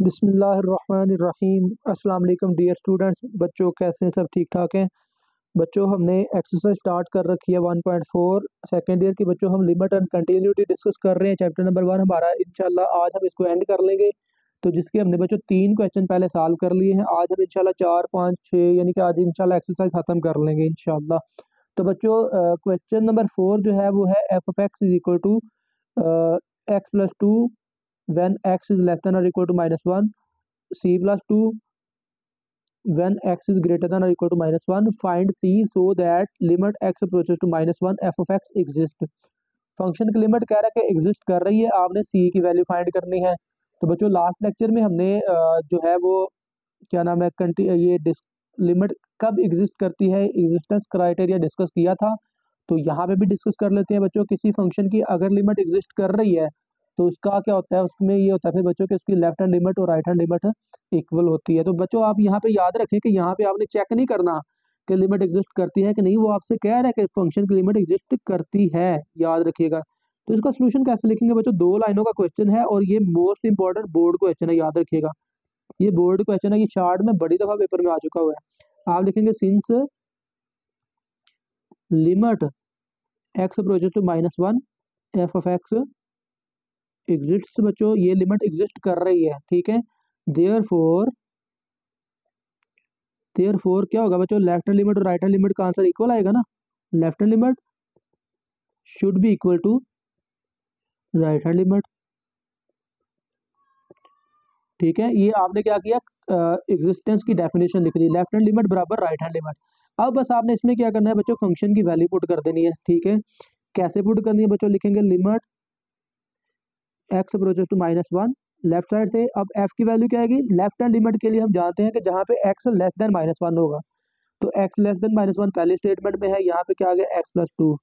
बिस्मिल्लाहिर्रहमानिर्रहीम। अस्सलाम वालेकुम डियर स्टूडेंट्स। बच्चों कैसे हैं? सब ठीक ठाक हैं? बच्चों हमने एक्सरसाइज स्टार्ट कर रखी है 1.4 सेकेंड ईयर की। बच्चों हम लिमिट एंड कंटिन्यूटी डिस्कस कर रहे हैं। चैप्टर नंबर 1 हमारा इंशाल्लाह आज हम इसको एंड कर लेंगे। तो जिसके हमने बच्चों 3 क्वेश्चन पहले सॉल्व कर लिए हैं। आज हम इंशाल्लाह 4 5 6 यानी कि आज इंशाल्लाह एक्सरसाइज खत्म कर लेंगे इंशाल्लाह। तो बच्चों क्वेश्चन नंबर 4 जो है वो है f of x is equal to x plus two when x is less than or equal to -1, c plus 2 when x is greater than or equal to -1, find c so that limit x approaches to -1 f of x exist। Function की limit कह रहा है कि exist कर रही है, आपने c की वैल्यू फाइंड करनी है। तो बच्चों लास्ट लेक्चर में हमने जो है वो क्या नाम है ये लिमिट कब एग्जिस्ट करती है एग्जिस्टेंस क्राइटेरिया डिस्कस किया था। तो यहाँ पे भी डिस्कस कर लेते हैं बच्चों। किसी फंक्शन की अगर लिमिट एग्जिस्ट कर रही है तो उसका क्या होता है, उसमें ये होता है फिर बच्चों कि उसकी लेफ्ट हैंड लिमिट और राइट हैंड लिमिट इक्वल होती है। तो बच्चों आप यहाँ पे याद रखें कि यहाँ पे आपने चेक नहीं करना कि लिमिट एग्जिस्ट करती है कि नहीं, वो आपसे कह रहा है कि फंक्शन की लिमिट एग्जिस्ट करती है, याद रखिएगा। तो इसका सोल्यूशन कैसे लिखेंगे बच्चों? 2 लाइनों का क्वेश्चन है और ये मोस्ट इंपॉर्टेंट बोर्ड क्वेश्चन है, याद रखिएगा। ये बोर्ड क्वेश्चन है, ये शार्ट में बड़ी दफा पेपर में आ चुका हुआ है। आप लिखेंगे since limit x approaches to -1 f of x exist. बच्चों ये लिमिट एग्जिस्ट कर रही है, ठीक है। देयरफॉर क्या होगा बच्चों? लेफ्ट हैंड लिमिट और राइट हैंड लिमिट का आंसर इक्वल आएगा ना। Left hand limit should be equal to right hand limit, ठीक है। ये आपने क्या किया, एग्जिस्टेंस की डेफिनेशन लिख दी, लेफ्ट हैंड लिमिट बराबर राइट हैंड लिमिट। अब बस आपने इसमें क्या करना है बच्चों, फंक्शन की वैल्यू पुट कर देनी है, ठीक है। कैसे पुट करनी है बच्चों? लिखेंगे limit x approaches to -1 left side से। अब एफ की वैल्यू क्या आएगी? लेफ्ट हैंड लिमिट के लिए हम जानते हैं कि जहाँ पे एक्स लेस देन -1 होगा, तो एक्स लेस देन -1 पहले स्टेटमेंट में है। यहाँ पे क्या आ गया? एक्स प्लस टू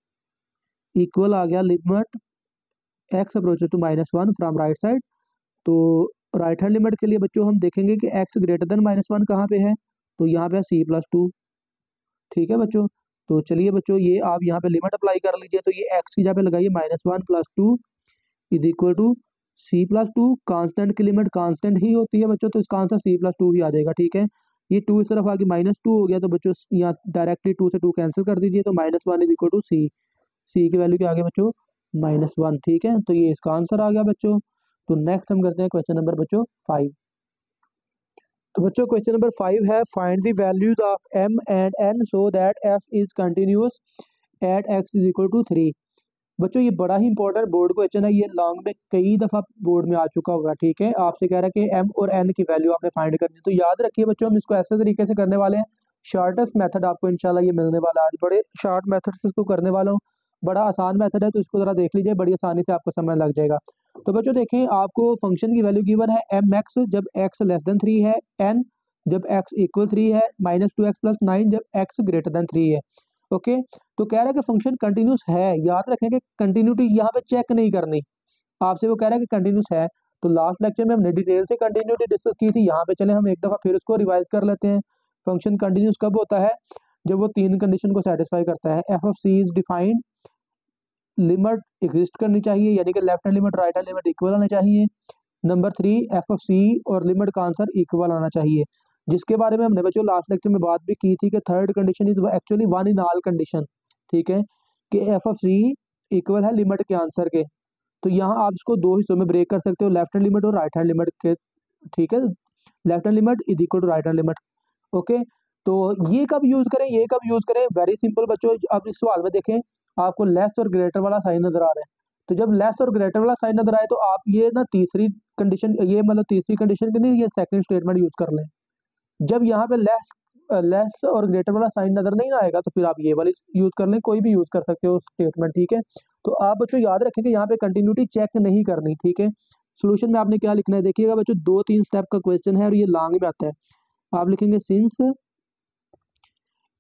इक्वल आ गया limit x approaches to -1 from right side. तो राइट हैंड लिमिट के लिए बच्चों हम देखेंगे कि एक्स ग्रेटर देन -1 कहाँ पे है, तो यहाँ पे सी प्लस टू, ठीक है बच्चों। तो चलिए बच्चों ये आप यहाँ पे लिमिट अप्लाई कर लीजिए। तो ये एक्स की जगह पे लगाइए -1 plus two is equal to c plus two. Constant की लिमिट कांस्टेंट ही होती है बच्चों, तो इसका आंसर सी प्लस टू ही आ जाएगा, ठीक है। ये टू इस तरफ आगे -2 हो गया, तो बच्चों यहाँ डायरेक्टली 2 से 2 कैंसिल कर दीजिए। तो -1 इज इक्वल टू सी, सी की वैल्यू क्या आ गया बच्चों? -1, ठीक है। तो ये इसका आंसर आ गया बच्चों। तो नेक्स्ट हम करते हैं क्वेश्चन नंबर बच्चों 5। तो बच्चों क्वेश्चन नंबर 5 है find the values of m and n so that f is continuous at x is equal to 3। बच्चों ये बड़ा ही इंपॉर्टेंट बोर्ड क्वेश्चन है, ये लॉन्ग में कई दफा बोर्ड में आ चुका होगा, ठीक है। आपसे कह रहा है कि m और n की वैल्यू आपने फाइंड करनी है। तो याद रखिए बच्चों हम इसको ऐसे तरीके से करने वाले हैं, शॉर्टेस्ट मेथड आपको इंशाल्लाह ये मिलने वाला है। आज बड़े शॉर्ट मेथड से इसको करने वाला हूँ, बड़ा आसान मेथड है, तो इसको जरा देख लीजिए, बड़ी आसानी से आपको समझ लग जाएगा। तो बच्चों देखें, आपको फंक्शन की वैल्यू गिवन है एम एक्स जब एक्स लेस देन 3 है, एन जब एक्स इक्वल 3 है, -2x + 9 जब एक्स ग्रेटर देन 3 है, ओके। तो कह रहा है कि फंक्शन कंटिन्यूस है। याद रखें कि कंटिन्यूटी यहाँ पे चेक नहीं करनी, आपसे वो कह रहा है कि कंटिन्यूस है। तो लास्ट लेक्चर में हमने डिटेल से कंटिन्यूटी डिस्कस की थी, यहाँ पे चले हम एक दफा फिर उसको रिवाइज कर लेते हैं। फंक्शन कंटिन्यूस कब होता है? जब वो 3 कंडीशन को सेटिस्फाई करता है। F of c is defined, limit exist करनी चाहिए, यानी कि left hand limit right hand limit equal आना चाहिए। नंबर 3 एफ ऑफ सी और लिमिट का आंसर इक्वल आना चाहिए, जिसके बारे में हमने बच्चों लास्ट लेक्चर में बात भी की थी कि third condition is actually one in all condition, ठीक है, कि एफ ऑफ सी इक्वल है लिमिट के आंसर के। तो यहाँ आप इसको 2 हिस्सों में ब्रेक कर सकते हो, लेफ्ट हैंड लिमिट और राइट हैंड लिमिट के, ठीक है। Left hand limit is equal to right hand limit, okay. तो ये कब यूज करें, ये कब यूज करें? वेरी सिंपल बच्चों, अब इस सवाल में देखें आपको लेस और ग्रेटर वाला साइन नजर आ रहा है। तो जब लेस और ग्रेटर वाला साइन नजर आए तो आप ये ना तीसरी कंडीशन, ये मतलब तीसरी कंडीशन के नहीं, ये सेकंड स्टेटमेंट यूज कर लें। जब यहाँ पे लेस और ग्रेटर वाला साइन नजर नहीं आएगा तो फिर आप ये वाली यूज कर लें, कोई भी यूज कर सकते हो स्टेटमेंट, ठीक है। तो आप बच्चों याद रखें कि यहाँ पे कंटिन्यूटी चेक नहीं करनी, ठीक है। सोल्यूशन में आपने क्या लिखना है देखिएगा बच्चों, 2-3 स्टेप का क्वेश्चन है और ये लॉन्ग में आता है। आप लिखेंगे since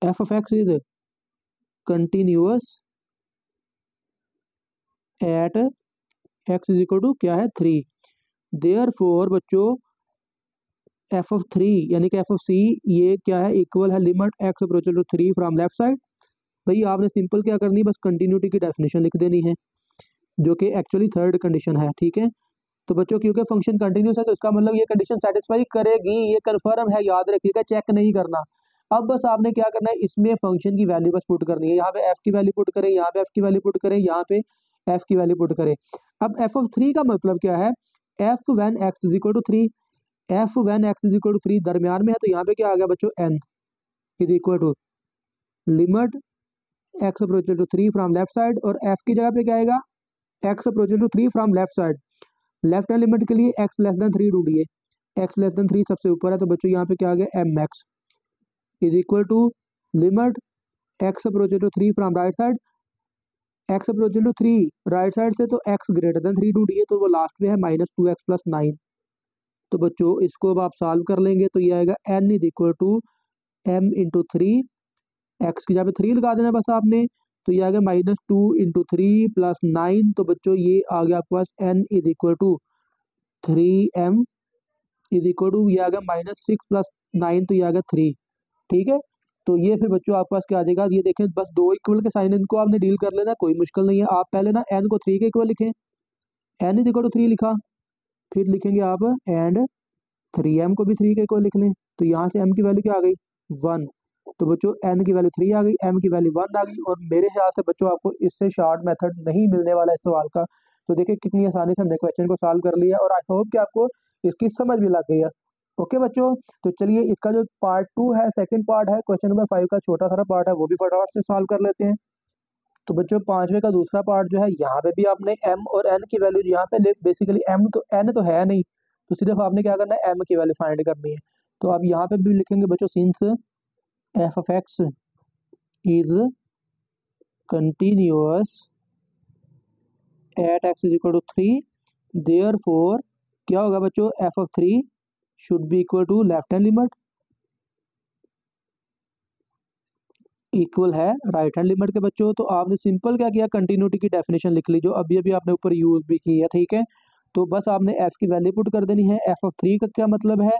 f of x is continuous at x is equal to क्या है 3, देयरफॉर बच्चों एफ ऑफ 3 यानी कि एफ ऑफ सी ये क्या है? इक्वल है limit x approaches to 3 from left side. भाई आपने सिंपल क्या करनी है, बस कंटिन्यूटी की डेफिनेशन लिख देनी है, जो कि एक्चुअली थर्ड कंडीशन है, ठीक है। तो बच्चों क्योंकि फंक्शन कंटिन्यूस है तो इसका मतलब ये कंडीशन सेटिस्फाई करेगी, ये कंफर्म है, याद रखिएगा, चेक नहीं करना। अब बस आपने क्या करना है, इसमें फंक्शन की वैल्यू बस पुट करनी है। यहाँ पे एफ की वैल्यू पुट करें, यहाँ पे एफ की वैल्यू पुट करें, यहाँ पे एफ की वैल्यू पुट करें। अब एफ ऑफ 3 का मतलब क्या है, f when x is equal to 3, f when x is equal to 3 दरमियान में है, तो यहाँ पे क्या आ गया बच्चों, n is equal to limit x approaches to 3 from left side, और एफ की जगह पे क्या आएगा, x approaches to 3 from left side. Left hand limit के लिए एक्स लेस देन 3 ढूंढिए, एक्स लेस देन 3 सबसे ऊपर है, तो बच्चों यहाँ पे क्या आ गया, m x is equal to limit x approaches to 3 from right side, x approaches to 3 right side से, तो एक्स ग्रेटर देन 3 ढूंढिए, तो वो लास्ट में है -2x प्लस 9। तो बच्चों इसको अब आप सॉल्व कर लेंगे तो ये आएगा n is equal to m into 3, x की जगह पे 3 लगा देना बस आपने, तो ये आ गया -2 इंटू 3 प्लस 9। तो बच्चों ये आ गया आपके पास n is equal to 3m is equal to, ये आ गया -6 प्लस 9, तो ये आ गया 3। ठीक है, तो ये फिर बच्चों आपके पास क्या आ जाएगा, ये देखें बस दो इक्वल के साइन इनको आपने डील कर लेना, कोई मुश्किल नहीं है। आप पहले ना n को 3 के इक्वल लिखें, n इज इक्वल टू 3 लिखा, फिर लिखेंगे आप एंड 3m को भी 3 के इक्वल लिख लें, तो यहाँ से m की वैल्यू क्या आ गई, 1। तो बच्चों n की वैल्यू 3 आ गई, m की वैल्यू 1 आ गई, और मेरे ख्याल से बच्चों आपको इससे शॉर्ट मेथड नहीं मिलने वाला इस सवाल का। तो देखिए कितनी आसानी से हमने क्वेश्चन को सॉल्व कर लिया, और आई होप कि आपको इसकी समझ भी लग गई है। ओके बच्चों, तो चलिए इसका जो पार्ट 2 है, सेकंड पार्ट है, क्वेश्चन नंबर 5 का छोटा सारा पार्ट है, वो भी फटाफट से सॉल्व कर लेते हैं। तो बच्चों पांचवे का दूसरा पार्ट जो है, यहाँ पे भी आपने m और n की वैल्यू, यहाँ पे बेसिकली n तो है नहीं, तो सिर्फ आपने क्या करना है, m की वैल्यू फाइंड करनी है। तो आप यहाँ पे भी लिखेंगे बच्चों, since f of x is continuous at x is equal to 3, therefore क्या होगा बच्चों, f of 3 should be equal to left hand limit equal है राइट हैंड लिमिट के। बच्चों तो आपने सिंपल क्या किया, कंटिन्यूटी की डेफिनेशन लिख ली, जो अभी अभी आपने ऊपर यूज भी की है। ठीक है, तो बस आपने f की वैल्यू पुट कर देनी है। f ऑफ 3 का क्या मतलब है,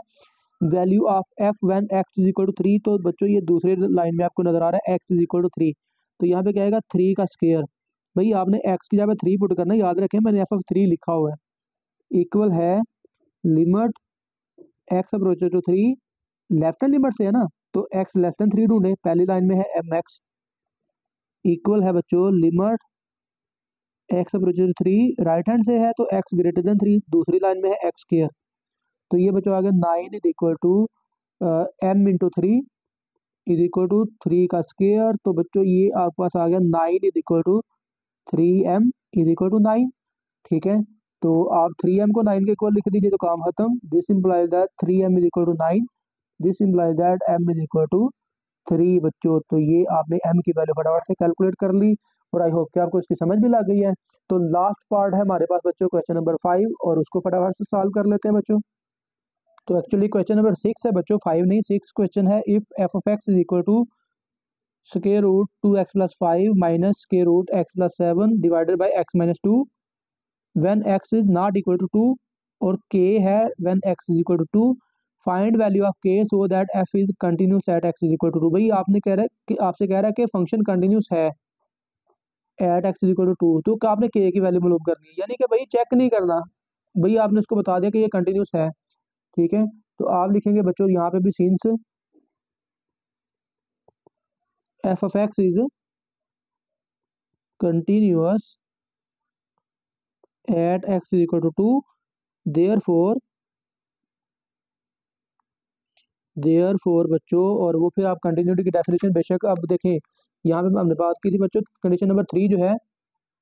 value of f when x is equal to 3। तो बच्चों ये दूसरे लाइन में आपको नजर आ रहा है x इज इक्वल टू 3, तो यहाँ पे क्या आएगा, 3 का स्क्वायर। भाई आपने x की जगह पे 3 पुट करना, याद रखें मैंने f ऑफ 3 लिखा हुआ है, इक्वल है limit x approaches to 3, left hand limit से है ना, तो x लेस देन 3 ढूंढे, पहली लाइन में है mx, इक्वल है बच्चों limit x approaches to 3, right hand से है तो x ग्रेटर देन 3, दूसरी लाइन में है x स्क्वायर। तो ये बच्चों आ गया 9 is equal to m into 3 is equal to 3 का स्क्वायर। तो बच्चों ये आपके पास आ गया 9 is equal to 3m is equal to 9। ठीक है, तो आप 3m को 9 के इक्वल लिख दीजिए तो काम खत्म। This implies that 3m is equal to 9, this implies that m is equal to 3। बच्चों तो ये आपने m की वैल्यू फटाफट से कैलकुलेट कर ली, और आई होप कि आपको इसकी समझ भी लग गई है। तो लास्ट पार्ट है हमारे पास बच्चों क्वेश्चन नंबर 5, और उसको फटाफट से सॉल्व कर लेते हैं बच्चों। तो एक्चुअली क्वेश्चन नंबर 6 है बच्चों, 5 नहीं 6 क्वेश्चन है। If f of x is equal to square root 2x plus 5 minus square root x plus 7 divided by x minus 2 when x is not equal to 2, और k है when x is equal to 2, find value of k so that f is continuous at x is equal to 2। भाई आपने कह रहा है कि आपसे कह रहा है कि फंक्शन कंटिन्यूस है at x is equal to 2, तो आपने k की वैल्यू मालूम करनी है, यानी कि भाई चेक नहीं करना, भाई आपने उसको बता दिया कि ये कंटिन्यूस है। ठीक है, तो आप लिखेंगे बच्चों यहाँ पे भी since f of x is continuous at x is equal to 2, therefore बच्चों, और वो फिर आप कंटिन्यूटी की डेफिनेशन बेशक अब देखें, यहाँ पे हमने बात की थी बच्चों, कंडीशन नंबर 3 जो है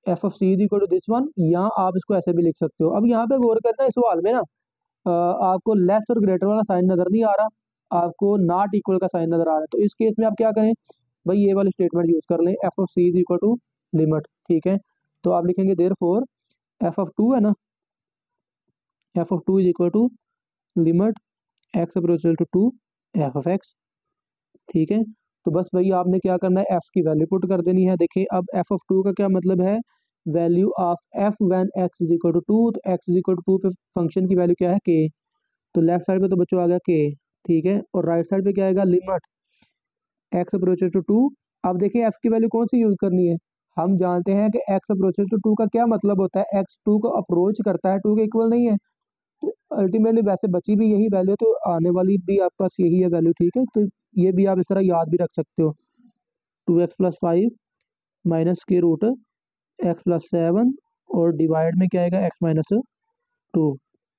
f of c is equal to this one, यहाँ आप इसको ऐसे भी लिख सकते हो। अब यहाँ पे गौर करना, इस सवाल में ना आपको लेस और ग्रेटर वाला साइन नजर नहीं आ रहा, आपको नॉट इक्वल का साइन नजर आ रहा है। तो इस केस में आप क्या करें, भाई ये वाली स्टेटमेंट यूज कर लें, f of c is equal to limit. ठीक है, तो आप लिखेंगे देयरफॉर f ऑफ 2 है ना, f of 2 is equal to limit x approaches to 2 f of x। ठीक है, तो बस भाई आपने क्या करना है, f की वैल्यू पुट कर देनी है। देखिए अब f ऑफ 2 का क्या मतलब है, value of f when x is equal to 2, तो x इज इक्वल टू 2 पे फंक्शन की वैल्यू क्या है, k। तो लेफ्ट साइड पे तो बच्चों आ गया k। ठीक है, और राइट साइड पे क्या आएगा, लिमिट x अप्रोचेस टू 2। अब देखिए f की वैल्यू कौन सी यूज करनी है, हम जानते हैं कि x अप्रोचेस टू 2 का क्या मतलब होता है, x 2 को अप्रोच करता है, 2 के इक्वल नहीं है। तो अल्टीमेटली वैसे बची भी यही वैल्यू, तो आने वाली भी आपके पास यही है वैल्यू, ठीक है। तो ये भी आप इस तरह याद भी रख सकते हो, 2x+5 माइनस के रूट x+7 और डिवाइड में क्या आएगा x-2।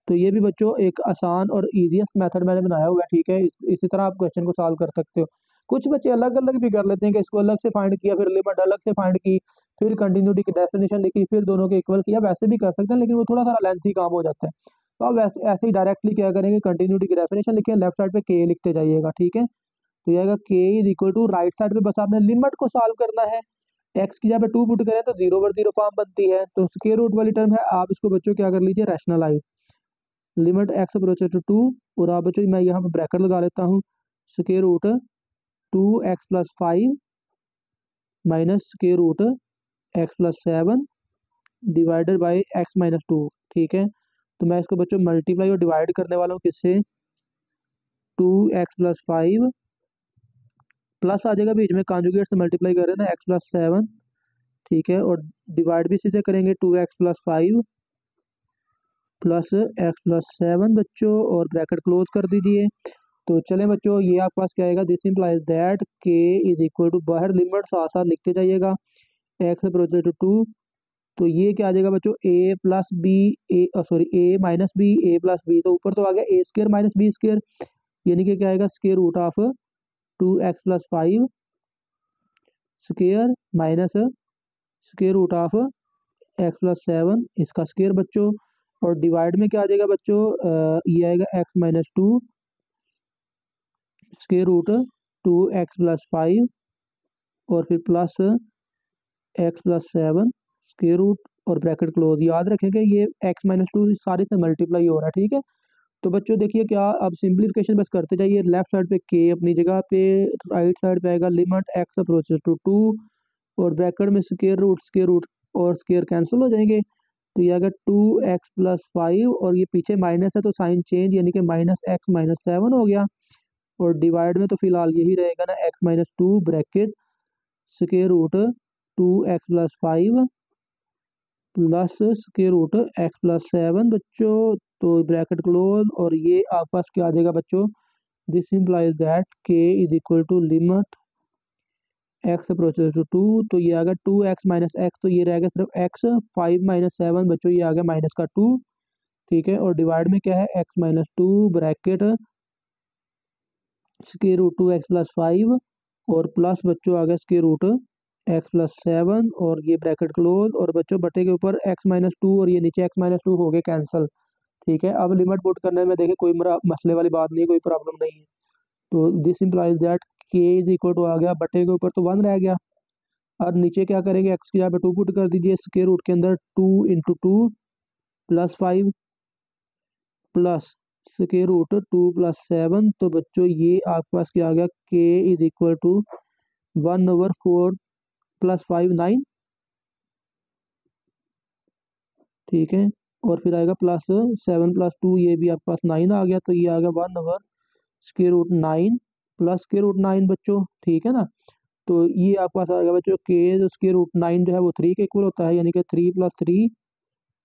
तो ये भी बच्चों एक आसान और ईजीएस्ट मेथड मैंने बनाया हुआ है, ठीक है। इसी तरह आप क्वेश्चन को सॉल्व कर सकते हो। कुछ बच्चे अलग अलग भी कर लेते हैं कि इसको अलग से फाइंड किया, फिर लिमिट अलग से फाइंड की, फिर कंटिन्यूटी की डेफिनेशन लिखी, फिर दोनों के इक्वल किया, वैसे भी कर सकते हैं, लेकिन वो थोड़ा सा लेंथी काम हो जाता है। तो आप वैसे ऐसे ही डायरेक्टली क्या करेंगे, कंटिन्यूटी की डेफिनेशन लिखे, लेफ्ट साइड पे के लिखते जाइएगा, ठीक है। तो ये आएगा k is equal to, right side पे बस आपने लिमिट को सॉल्व करना है। एक्स की जगह पे 2 पुट करें तो 0/0 फॉर्म बनती है, तो स्क्वायर रूट वाली टर्म है, आप इसको बच्चों क्या कर लीजिए, rationalize. Limit x approaches to 2, और आप बच्चों मैं यहाँ पे ब्रैकेट लगा लेता हूँ, square root 2x+5 minus square root x+7 divided by x-2, ठीक है। तो मैं इसको बच्चों मल्टीप्लाई और डिवाइड करने वाला हूँ किससे, 2x+5 प्लस आ जाएगा बीच में, कॉन्जुगेट से मल्टीप्लाई कर रहे हैं ना, x+7, ठीक है, और डिवाइड भी इसी से करेंगे, 2x+5 प्लस x+7 बच्चों, और ब्रैकेट क्लोज कर दीजिए। तो चलें बच्चों, ये आपके पास क्या आएगा, this implies that k is equal to, बाहर लिमिट साथ साथ लिखते जाइएगा, x अप्रोचेस टू 2, तो ये क्या आ जाएगा बच्चों, a minus b, a plus b, तो ऊपर तो आ गया a² माइनस b², यानी कि क्या आएगा, square root of 2x+5 square minus square root of x+7 इसका स्क्वायर बच्चों, और डिवाइड में क्या आ जाएगा बच्चों, ये आएगा x-2 स्क्वायर रूट 2x+5 और फिर प्लस x+7 स्क्वायर रूट और ब्रैकेट क्लोज। याद रखें कि ये x-2 सारे से मल्टीप्लाई हो रहा है, ठीक है। तो बच्चों देखिए क्या, अब सिंप्लीफिकेशन बस करते जाइए, लेफ्ट साइड पे k अपनी जगह पे, राइट साइड पे आएगा लिमिट x अप्रोचेस टू 2, और ब्रैकेट में स्क्वायर रूट और स्क्वायर कैंसिल हो जाएंगे, तो ये आएगा 2x+5, और ये पीछे माइनस है तो साइन चेंज, यानी कि -x-7 हो गया, और डिवाइड में तो फिलहाल यही रहेगा ना, x-2 bracket square root 2x+5 plus square root x+7 बच्चों, तो ब्रैकेट क्लोज, और ये आपके पास क्या आ जाएगा बच्चों, this implies that k is equal to limit x approaches to 2, तो ये आ गया 2x माइनस x, तो ये रह गया सिर्फ x, 5-7 बच्चों, ये आ गया माइनस का 2, ठीक है, और डिवाइड में क्या है, x-2 bracket square root 2x+5 और प्लस बच्चों आ गया स्क्वायर रूट x+7, और ये ब्रैकेट क्लोज, और बच्चों बटे के ऊपर x-2 और ये नीचे x-2 हो गए कैंसिल, ठीक है। अब लिमिट पुट करने में देखिए कोई मसले वाली बात नहीं है, कोई प्रॉब्लम नहीं है। तो this implies that k is equal to आ गया, बटे के ऊपर तो 1 रह गया, और नीचे क्या करेंगे, x की जगह पे 2 पुट कर दीजिए, स्क्वायर रूट के अंदर 2 × 2 प्लस 5 प्लस स्क्वायर रूट 2 + 7, तो बच्चों ये आपके पास क्या आ गया, k इज इक्वल टू 1/4 + 5 9, ठीक है, और फिर आएगा प्लस 7 + 2, ये भी आपके पास 9 आ गया, तो ये आ गया 1/√9 प्लस स्क्वायर रूट 9 बच्चों, ठीक है ना। तो ये आपके पास आएगा बच्चों, k स्क्वायर रूट 9 जो है वो 3 के इक्वल होता है, यानी कि 3 + 3,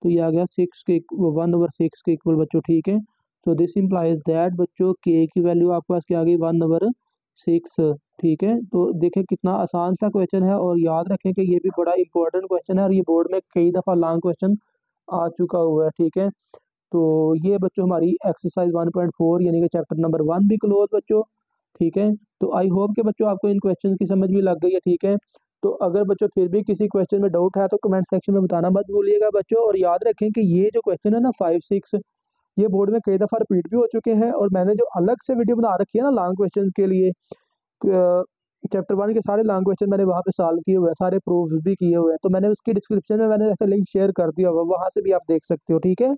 तो ये आ गया 6 के 1/6 के इक्वल बच्चों, ठीक है। तो दिस इंप्लाइज दैट बच्चों k की वैल्यू आपके पास क्या आ गई, 1/6, ठीक है। तो देखें कितना आसान सा क्वेश्चन है, और याद रखें कि ये भी बड़ा इंपॉर्टेंट क्वेश्चन है, और ये बोर्ड में कई दफ़ा लॉन्ग क्वेश्चन आ चुका हुआ है, ठीक है। तो ये बच्चों हमारी एक्सरसाइज 1.4 यानी कि चैप्टर नंबर 1 भी क्लोज बच्चों, ठीक है। तो आई होप कि बच्चों आपको इन क्वेश्चन की समझ भी लग गई है, ठीक है। तो अगर बच्चों फिर भी किसी क्वेश्चन में डाउट है तो कमेंट सेक्शन में बताना मत भूलिएगा बच्चों, और याद रखें कि ये जो क्वेश्चन है ना 5-6, ये बोर्ड में कई दफ़ा रिपीट भी हो चुके हैं, और मैंने जो अलग से वीडियो बना रखी है ना लॉन्ग क्वेश्चन के लिए, चैप्टर 1 के सारे लॉन्ग क्वेश्चन मैंने वहाँ पे सॉल्व किए हुए हैं, सारे प्रूफ्स भी किए हुए हैं, तो मैंने उसकी डिस्क्रिप्शन में मैंने ऐसे लिंक शेयर कर दिया हुआ, वहाँ से भी आप देख सकते हो, ठीक है।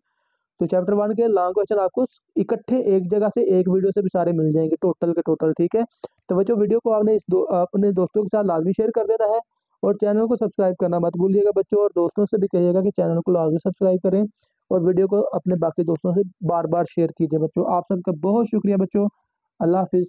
तो चैप्टर 1 के लॉन्ग क्वेश्चन आपको इकट्ठे एक जगह से एक वीडियो से भी सारे मिल जाएंगे, टोटल के टोटल, ठीक है। तो बच्चों वीडियो को आपने अपने दोस्तों के साथ लाजमी शेयर कर देना है, और चैनल को सब्सक्राइब करना मत भूलिएगा बच्चों, और दोस्तों से भी कहिएगा कि चैनल को लाजमी सब्सक्राइब करें, और वीडियो को अपने बाकी दोस्तों से बार बार शेयर कीजिए बच्चों। आप सबका बहुत शुक्रिया बच्चों, अल्लाह हाफिज़।